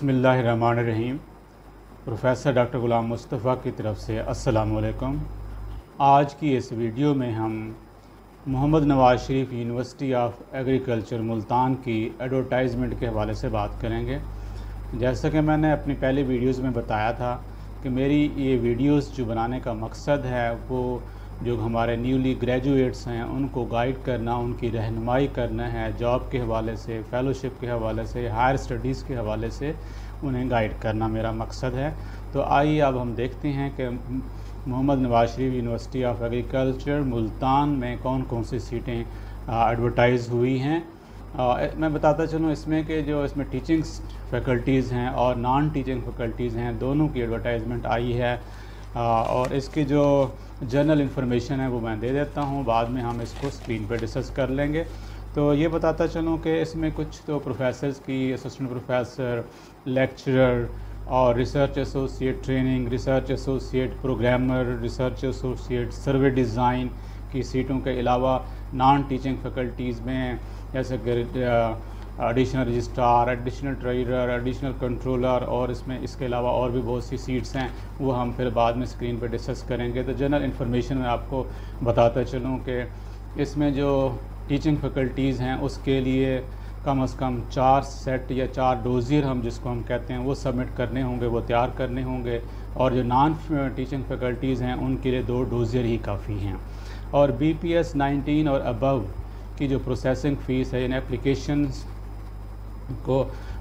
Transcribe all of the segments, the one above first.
बिस्मिल्लाहिर्रहमानिर्रहीम। Professor doctor ग़ुलाम मुस्तफ़ा की तरफ से अस्सलाम वालेकुम। आज की इस वीडियो में हम Mohammad Nawaz Sharif university of agriculture Multan की एडवर्टाइजमेंट के हवाले से बात करेंगे। जैसा कि मैंने अपनी पहली वीडियोज़ में बताया था कि मेरी ये वीडियोज़ जो बनाने का मकसद है वो जो हमारे न्यूली ग्रेजुएट्स हैं उनको गाइड करना, उनकी रहनुमाई करना है, जॉब के हवाले से, फ़ेलोशिप के हवाले से, हायर स्टडीज़ के हवाले से उन्हें गाइड करना मेरा मकसद है। तो आइए अब हम देखते हैं कि Mohammad Nawaz Sharif university of agriculture Multan में कौन कौन सी सीटें एडवर्टाइज़ हुई हैं। मैं बताता चलूँ इसमें कि जो इसमें टीचिंग फैकल्टीज़ हैं और नॉन टीचिंग फैकल्टीज़ हैं, दोनों की एडवर्टाइजमेंट आई है। और इसकी जो जनरल इन्फॉर्मेशन है वो मैं दे देता हूँ, बाद में हम इसको स्क्रीन पे डिस्कस कर लेंगे। तो ये बताता चलूँ कि इसमें कुछ तो प्रोफेसर्स की, असिस्टेंट प्रोफेसर, लेक्चरर और research associate training, research associate programmer, research associate survey design की सीटों के अलावा नॉन टीचिंग फैकल्टीज़ में जैसे कि additional registrar, additional treasurer, additional controller और इसके अलावा और भी बहुत सी सीट्स हैं, वो हम फिर बाद में स्क्रीन पर डिस्कस करेंगे। तो जनरल इन्फॉर्मेशन मैं आपको बताता चलूँ कि इसमें जो टीचिंग फैकल्टीज़ हैं उसके लिए कम से कम 4 सेट या 4 डोज़ियर हम जिसको हम कहते हैं वो सबमिट करने होंगे, वो तैयार करने होंगे। और जो नॉन टीचिंग फैकल्टीज़ हैं उनके लिए 2 डोज़ियर ही काफ़ी हैं। और BPS 19 और अबव की जो प्रोसेसिंग फ़ीस है, इन एप्लीकेशंस को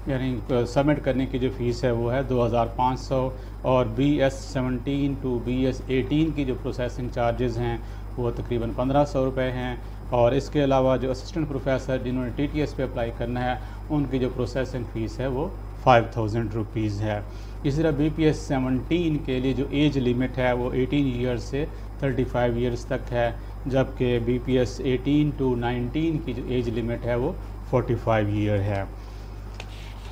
यानी सबमिट करने की जो फ़ीस है वो है 2500। और BS 17 टू BS 18 की जो प्रोसेसिंग चार्जेस हैं वो तकरीबन 1500 रुपये हैं। और इसके अलावा जो असिस्टेंट प्रोफेसर जिन्होंने TTS पे अप्लाई करना है उनकी जो प्रोसेसिंग फ़ीस है वो 5000 रुपीज़ है। इसी तरह BPS 17 के लिए जो एज लिमिट है वो 18 ईयर्स से 35 ईयर्स तक है, जबकि BPS 18 टू 19 की जो एज लिमिट है वो 45 ईयर है।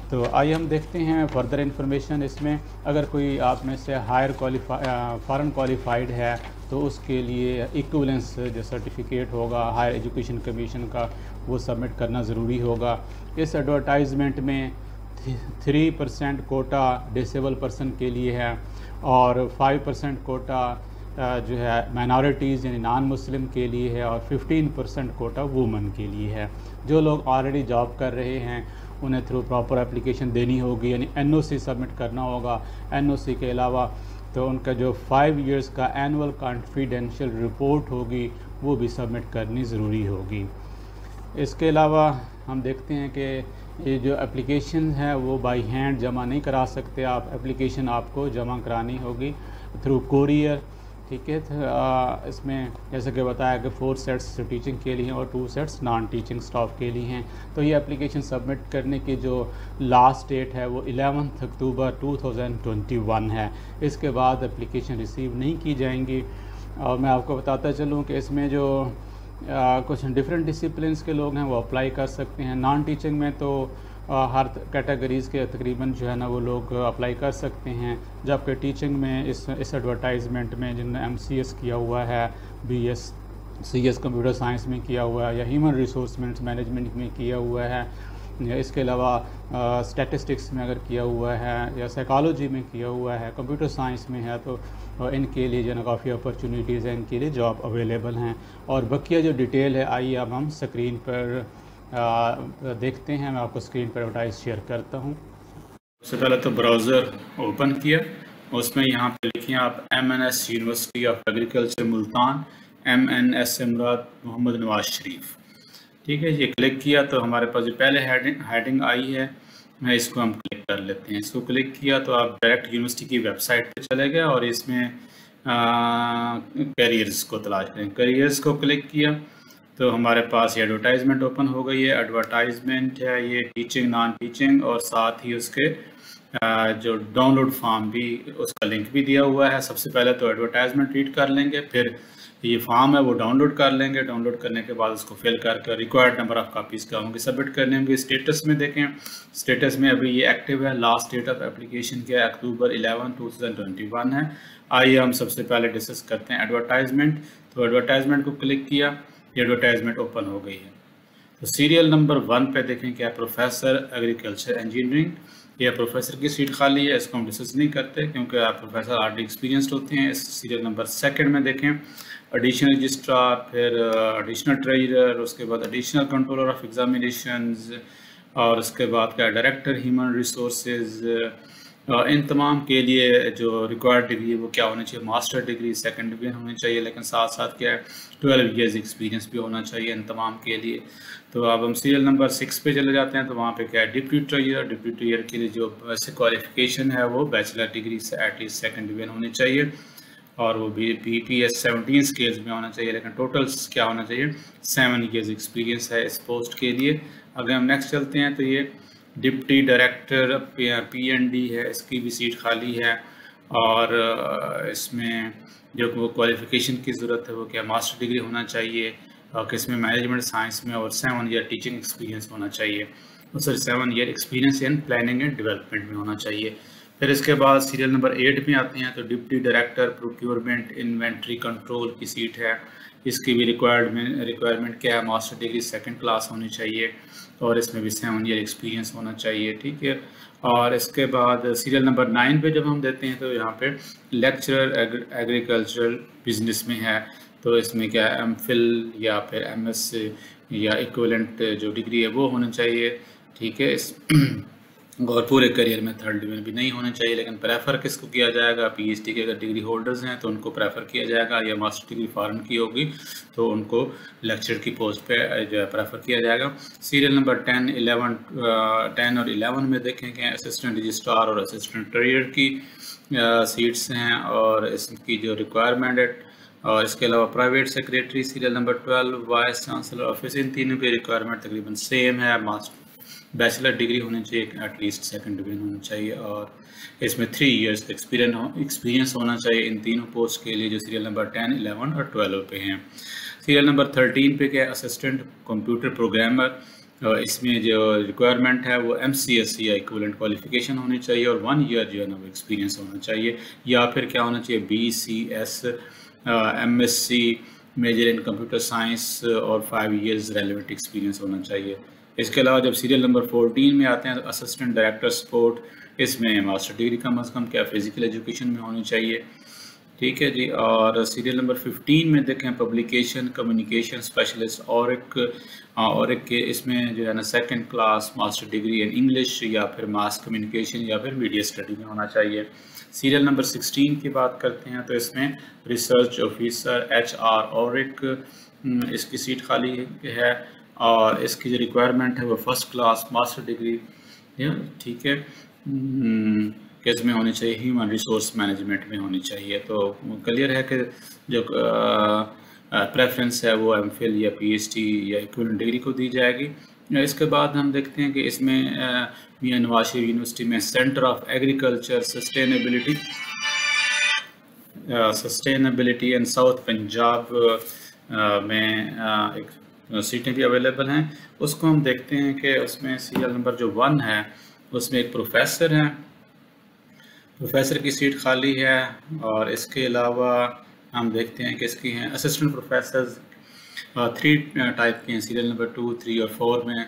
तो आइए हम देखते हैं फर्दर इन्फॉर्मेशन। इसमें अगर कोई आप में से फ़ॉरेन क्वालिफाइड है तो उसके लिए इक्विवेलेंस जो सर्टिफिकेट होगा हायर एजुकेशन कमीशन का वो सबमिट करना ज़रूरी होगा। इस एडवर्टाइजमेंट में 3% कोटा डिसेबल पर्सन के लिए है और 5% कोटा जो है माइनॉरिटीज़ यानी नॉन मुस्लिम के लिए है और 15% कोटा वुमेन के लिए है। जो लोग ऑलरेडी जॉब कर रहे हैं उन्हें थ्रू प्रॉपर एप्लीकेशन देनी होगी, यानी NOC सबमिट करना होगा। NOC के अलावा तो उनका जो 5 इयर्स का एनुअल कॉन्फिडेंशियल रिपोर्ट होगी वो भी सबमिट करनी ज़रूरी होगी। इसके अलावा हम देखते हैं कि ये जो एप्लीकेशन है वो बाई हैंड जमा नहीं करा सकते आप, एप्लीकेशन आपको जमा करानी होगी थ्रू कोरियर। ठीक है, इसमें जैसे कि बताया कि 4 सेट्स टीचिंग के लिए और 2 सेट्स नॉन टीचिंग स्टाफ के लिए हैं। तो ये एप्लीकेशन सबमिट करने की जो लास्ट डेट है वो 11 अक्टूबर 2021 है। इसके बाद एप्लीकेशन रिसीव नहीं की जाएंगी। और मैं आपको बताता चलूँ कि इसमें जो कुछ डिफरेंट डिसिप्लिन्स के लोग हैं वो अप्लाई कर सकते हैं। नॉन टीचिंग में तो हर कैटेगरीज़ के तकरीबन जो है ना वो लोग अप्लाई कर सकते हैं, जबकि टीचिंग में इस एडवर्टाइजमेंट में जिन्होंने MCS किया हुआ है, CS कंप्यूटर साइंस में किया हुआ है या ह्यूमन रिसोर्स मैनेजमेंट में किया हुआ है या इसके अलावा स्टैटिस्टिक्स में अगर किया हुआ है या साइकोलॉजी में किया हुआ है, कंप्यूटर साइंस में है, तो इनके लिए जो है ना काफ़ी अपॉर्चुनिटीज़ हैं, इनके लिए जॉब अवेलेबल हैं। और बकिया जो डिटेल है आइए अब हम स्क्रीन पर देखते हैं। मैं आपको स्क्रीन पर एडवर्टाइज शेयर करता हूँ। सबसे पहले तो ब्राउज़र ओपन किया, उसमें यहाँ पे लिखिए आप MNS university of agriculture Multan, MNS से मुराद मोहम्मद नवाज़ शरीफ। ठीक है, ये क्लिक किया तो हमारे पास जो पहले हेडिंग आई है मैं इसको हम क्लिक कर लेते हैं। इसको क्लिक किया तो आप डायरेक्ट यूनिवर्सिटी की वेबसाइट पे चले गए और इसमें करियर्स को तलाश करें। करियर्स को क्लिक किया तो हमारे पास ये एडवर्टाइजमेंट ओपन हो गई है। एडवर्टाइजमेंट है ये टीचिंग, नॉन टीचिंग और साथ ही उसके जो डाउनलोड फॉर्म भी, उसका लिंक भी दिया हुआ है। सबसे पहले तो एडवर्टाइजमेंट रीड कर लेंगे, फिर ये फॉर्म है वो डाउनलोड कर लेंगे। डाउनलोड करने के बाद उसको फिल करके रिक्वायर्ड नंबर ऑफ़ कापीज़ का होंगे सबमिट करने होंगे। स्टेटस में देखें, स्टेटस में अभी ये एक्टिव है। लास्ट डेट ऑफ एप्लीकेशन क्या है, अक्टूबर 11, 2021 है। आइए हम सबसे पहले डिस्कस करते हैं एडवर्टाइजमेंट। तो एडवर्टाइजमेंट को क्लिक किया, ये एडवर्टाइजमेंट ओपन हो गई है। तो सीरियल नंबर 1 पे देखें क्या प्रोफेसर एग्रीकल्चर इंजीनियरिंग, या प्रोफेसर की सीट खाली है, इसको हम डिस्कस नहीं करते क्योंकि आप प्रोफेसर ऑलरेडी एक्सपीरियंस्ड होते हैं। इस सीरियल नंबर 2 में देखें एडिशनल रजिस्ट्रार, फिर एडिशनल ट्रेजरर, उसके बाद एडिशनल कंट्रोलर ऑफ एग्जामिनेशंस, और उसके बाद क्या डायरेक्टर ह्यूमन रिसोर्सेज। इन तमाम के लिए जो रिक्वायर्ड डिग्री है वो क्या होनी चाहिए, मास्टर डिग्री, सेकंड डिवीजन होनी चाहिए, लेकिन साथ साथ क्या है 12 इयर्स एक्सपीरियंस भी होना चाहिए इन तमाम के लिए। तो अब हम सीरियल नंबर 6 पे चले जाते हैं। तो वहाँ पे क्या है डिप्टी ट्रेजरर, डिप्टी ट्रेजरर के लिए जो बेसिक क्वालिफिकेशन है वो बैचलर डिग्री से एटलीस्ट सेकंड डिवीजन होनी चाहिए, और वो भी BPS 17 स्केल्स में होना चाहिए, लेकिन टोटल क्या होना चाहिए 7 इयर्स एक्सपीरियंस है इस पोस्ट के लिए। अगर हम नेक्स्ट चलते हैं तो ये डिप्टी डायरेक्टर PND है, इसकी भी सीट खाली है, और इसमें जो वो क्वालिफ़िकेशन की ज़रूरत है वो क्या मास्टर डिग्री होना चाहिए, और किसमें मैनेजमेंट साइंस में, और 7 ईयर टीचिंग एक्सपीरियंस होना चाहिए, sorry 7 year experience in planning and development में होना चाहिए। फिर इसके बाद सीरियल नंबर 8 में आते हैं। तो deputy director procurement inventory control की सीट है, इसकी भी रिक्वायरमेंट क्या है, मास्टर डिग्री सेकंड क्लास होनी चाहिए, और इसमें भी 7 ईयर एक्सपीरियंस होना चाहिए, ठीक है। और इसके बाद सीरियल नंबर 9 पे जब हम देते हैं तो यहाँ पे लेक्चरर एग्रीकल्चरल बिजनेस में है, तो इसमें क्या है MPhil या फिर MS या इक्विवेलेंट जो डिग्री है वो होनी चाहिए, ठीक है। इस और पूरे करियर में थर्ड डिवीजन भी नहीं होना चाहिए, लेकिन प्रेफर किसको किया जाएगा, PhD के अगर डिग्री होल्डर्स हैं तो उनको प्रेफर किया जाएगा, या मास्टर डिग्री फॉरेन की होगी तो उनको लेक्चर की पोस्ट पे जो है प्रेफर किया जाएगा। सीरियल नंबर 10 और 11 में देखेंगे असिस्टेंट रजिस्ट्रार और असिस्टेंट ट्रेजरर की सीट्स हैं, और इसकी जो रिक्वायरमेंट है, और इसके अलावा private secretary serial number 12, vice chancellor office, इन तीनों की रिक्वायरमेंट तकरीबन सेम है। मास्टर बैचलर डिग्री होनी चाहिए, एटलीस्ट सेकंड डिवीजन होना चाहिए, और इसमें 3 इयर्स एक्सपीरियंस होना चाहिए इन तीनों पोस्ट के लिए जो सीरियल नंबर 10, 11 और 12 पे हैं। सीरियल नंबर 13 पे क्या असिस्टेंट कंप्यूटर प्रोग्रामर, इसमें जो रिक्वायरमेंट है वो MCS या इक्विवेलेंट क्वालिफिकेशन होनी चाहिए, और 1 ईयर जो है ना वो एक्सपीरियंस होना चाहिए, या फिर क्या होना चाहिए BCS MSc major in computer science, और 5 इयर्स रेलेवेंट एक्सपीरियंस होना चाहिए। इसके अलावा जब सीरियल नंबर 14 में आते हैं तो असिस्टेंट डायरेक्टर स्पोर्ट, इसमें मास्टर डिग्री कम अज़ कम क्या फिजिकल एजुकेशन में होनी चाहिए, ठीक है जी। और सीरियल नंबर 15 में देखें पब्लिकेशन कम्युनिकेशन स्पेशलिस्ट और के इसमें जो है ना second class master degree in English या फिर मास कम्युनिकेशन या फिर मीडिया स्टडी में होना चाहिए। सीरियल नंबर 16 की बात करते हैं तो इसमें रिसर्च ऑफिसर HR और इसकी सीट खाली है, और इसकी जो रिक्वायरमेंट है वो फर्स्ट क्लास मास्टर डिग्री, ठीक है, किस में होनी चाहिए, ह्यूमन रिसोर्स मैनेजमेंट में होनी चाहिए। तो क्लियर है कि जो प्रेफरेंस है वो MPhil या PhD या इक्विवेलेंट डिग्री को दी जाएगी। इसके बाद हम देखते हैं कि इसमें मियां नवाज शरीफ यूनिवर्सिटी में centre of agriculture sustainability and south Punjab में एक सीटें भी अवेलेबल हैं। उसको हम देखते हैं कि उसमें सीरियल नंबर जो 1 है उसमें एक प्रोफेसर है, प्रोफेसर की सीट खाली है, और इसके अलावा हम देखते हैं कि इसकी हैं असिस्टेंट प्रोफेसर 3 टाइप के हैं सीरियल नंबर 2, 3 और 4 में।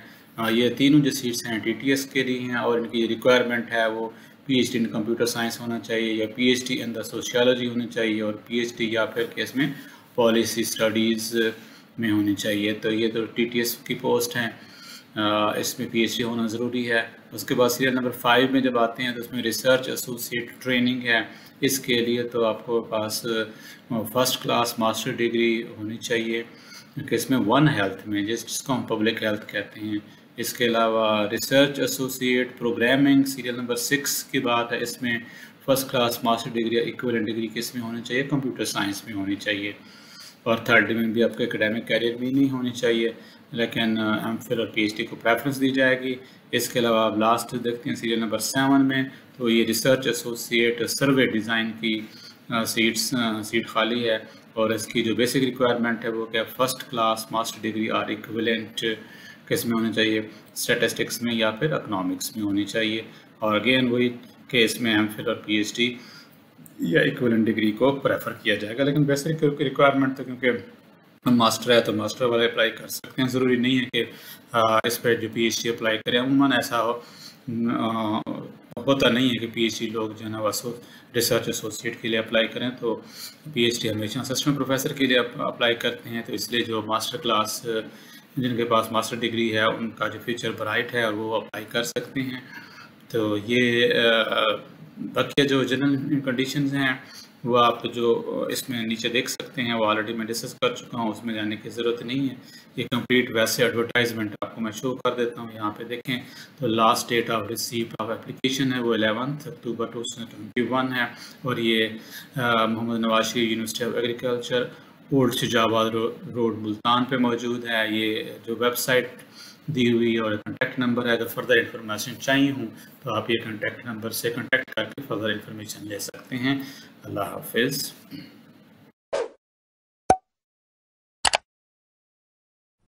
ये तीनों जो सीट्स हैं TTS के लिए हैं, और इनकी रिक्वायरमेंट है वो PhD इन कंप्यूटर साइंस होना चाहिए, या PhD इन द सोशियोलॉजी होनी चाहिए, और PhD या फिर केस में पॉलिसी स्टडीज़ में होनी चाहिए। तो ये तो TTS की पोस्ट हैं, इसमें PhD होना ज़रूरी है। उसके बाद सीरियल नंबर 5 में जब आते हैं तो उसमें रिसर्च एसोसिएट ट्रेनिंग है, इसके लिए तो आपको पास फर्स्ट क्लास मास्टर डिग्री होनी चाहिए, क्योंकि इसमें 1 हेल्थ में जिसको हम पब्लिक हेल्थ कहते हैं। इसके अलावा research associate programming serial number 6 की बात है, इसमें फर्स्ट क्लास मास्टर डिग्री या इक्विवेलेंट डिग्री किस में होनी चाहिए, कंप्यूटर साइंस में होनी चाहिए, और थर्ड में भी आपका एकेडमिक कैरियर भी नहीं होनी चाहिए, लेकिन MPhil और PhD को प्रेफरेंस दी जाएगी। इसके अलावा आप लास्ट देखते हैं सीरियल नंबर 7 में, तो ये रिसर्च एसोसिएट सर्वे डिज़ाइन की सीट खाली है, और इसकी जो बेसिक रिक्वायरमेंट है वो क्या फर्स्ट क्लास मास्टर डिग्री और इक्विवेलेंट किस में होनी चाहिए, स्टैटिस्टिक्स में या फिर इकोनॉमिक्स में होनी चाहिए। और अगेन वही कि इसमें MPhil और PhD या इक्विवेलेंट डिग्री को प्रेफर किया जाएगा, लेकिन बेसिक रिक्वायरमेंट तो क्योंकि मास्टर है तो मास्टर वाले अप्लाई कर सकते हैं। ज़रूरी नहीं है कि इस पर जो PhD अप्लाई करें। अमूमन ऐसा होता नहीं है कि PhD लोग जो है ना वो रिसर्च एसोसिएट के लिए अप्लाई करें, तो PhD हमेशा असिस्टेंट प्रोफेसर के लिए अप्लाई करते हैं। तो इसलिए जो मास्टर क्लास जिनके पास मास्टर डिग्री है उनका जो फ्यूचर ब्राइट है और वो अप्लाई कर सकते हैं। तो ये बाकी जो जनरल कंडीशंस हैं वो आप जो इसमें नीचे देख सकते हैं, वो ऑलरेडी मैं डिस्कस कर चुका हूँ, उसमें जाने की ज़रूरत नहीं है। ये कंप्लीट वैसे एडवर्टाइजमेंट आपको मैं शो कर देता हूँ। यहाँ पे देखें तो last date of receipt of application है वो 11 अक्टूबर 2021 है, और ये Mohammad Nawaz Sharif university of agriculture old Shujabad road Multan पे मौजूद है। ये जो वेबसाइट दी हुई और कॉन्टैक्ट नंबर है। अगर फर्दर इंफॉर्मेशन चाहिए हूँ तो आप ये कॉन्टैक्ट नंबर से कॉन्टैक्ट करके फर्दर इंफॉर्मेशन ले सकते हैं। अल्लाह हाफिज़।